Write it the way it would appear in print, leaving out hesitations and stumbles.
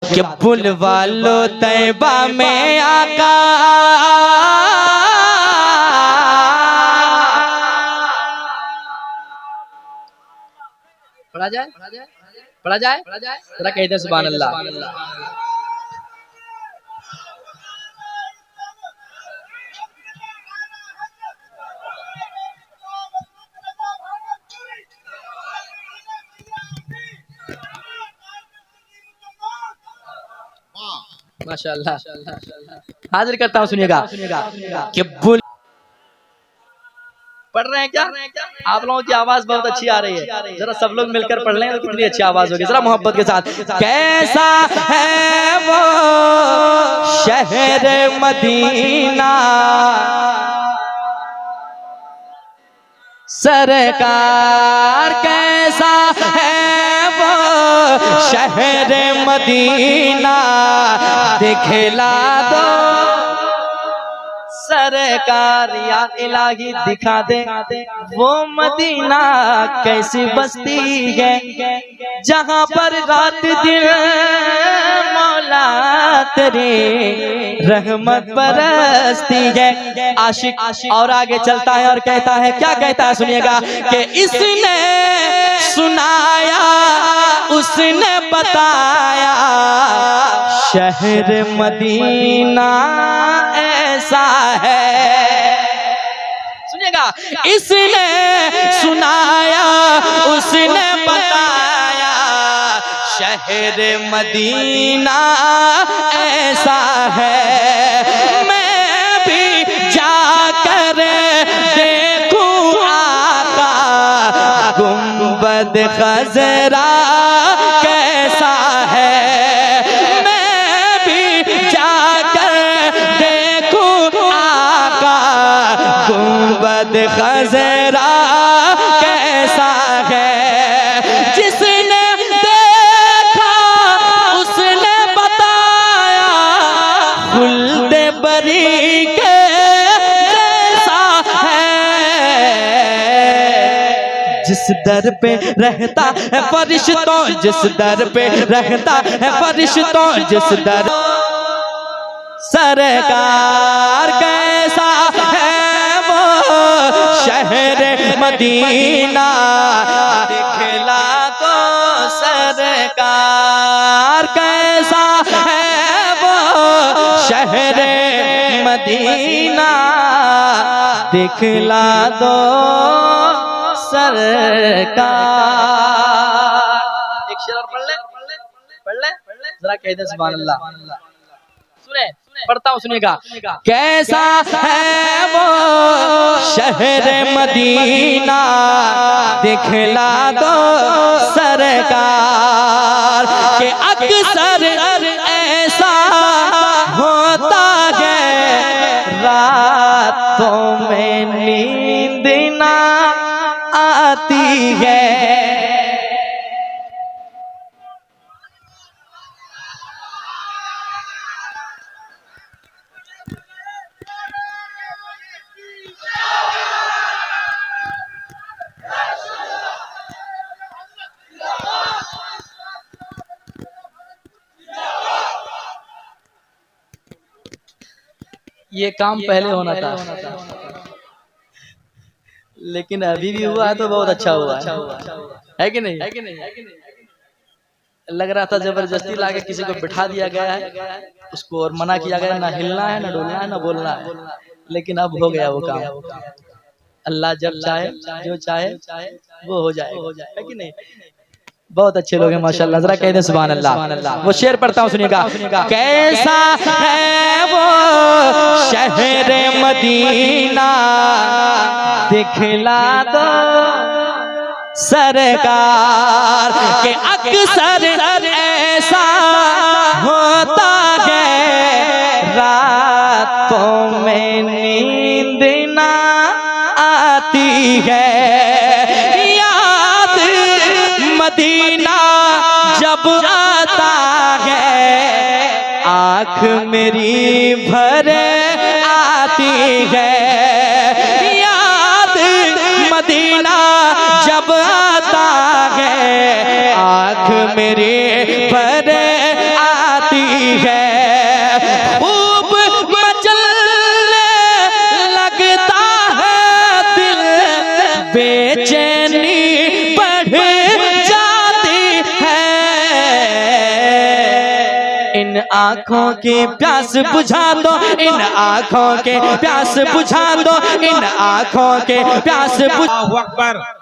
कि बुलवा लो तैबा में आका, पढ़ा जाए पढ़ा जाए जरा कहते हैं सुभान अल्लाह। माशाअल्लाह। हाजिर करता हूँ, सुनिएगा कि बुल पढ़ रहे हैं क्या? आप लोगों की आवाज बहुत अच्छी आ रही है, जरा सब लोग मिलकर पढ़ लें तो कितनी अच्छी आवाज होगी, जरा मोहब्बत के साथ। कैसा है वो शहर मदीना, सरकार कैसा है वो शहर मदीना, दिखला दो सरकार या इलाही दिखा दे वो मदीना कैसी बस्ती है, जहाँ पर रात दिन मौला तेरी रहमत बरसती है। आशिक और आगे चलता है और कहता है, क्या कहता है सुनिएगा, कि इसने सुनाया उसने बताया शहर मदीना ऐसा है। सुनिएगा, इसने सुनाया उसने बताया शहर मदीना ऐसा है। मैं भी जाकर देखूं आका, गुंबद खजरा कैसा है। मैं भी जाकर देखूं आका, गुंबद खजरा कैसा है। जिसने देखा उसने बताया खुल्दे बरी के जैसा है। जिस दर पे रहता है फरिश्तों, जिस दर पे रहता है फरिश्तों, जिस दर सरकार कैसा है वो शहर मदीना, दिखला तो सरकार कैसा है वो शहर मदीना, दिखला दो सरकार। एक शेर और पढ़ ले जरा कहते हैं सुभान अल्लाह। सुने पढ़ता हूँ, सुनिएगा। कैसा है वो शहर मदीना, दिखला दो सरकार, के अक्सर ऐसा होता है रातों में नींद ना आती है। ये काम पहले होना था, लेकिन अभी भी हुआ तो बहुत अच्छा हुआ है कि नहीं? लग रहा था जबरदस्ती लाके किसी को बिठा दिया गया है, उसको और मना किया गया, ना हिलना है, ना डोलना है, ना बोलना है, लेकिन अब हो गया वो काम। अल्लाह जब चाहे जो चाहे वो हो जाएगा, है कि नहीं? बहुत अच्छे लोग हैं माशाल्लाह, जरा कह दे सुभान अल्लाह। वो शेर पढ़ता हूँ, सुनिएगा। कैसा है वो शहर मदीना, दिखला दो सरकार, के अक्सर ऐसा होता है रातों में नींद ना आती है। याद मदीना जब आता है आँख मेरी भर आती है। याद मदीना जब आता है आँख मेरी भर आती इन आँखों की प्यास बुझा दो, इन आँखों के प्यास बुझा दो, इन आँखों के प्यास बुझा। अल्लाहु अकबर।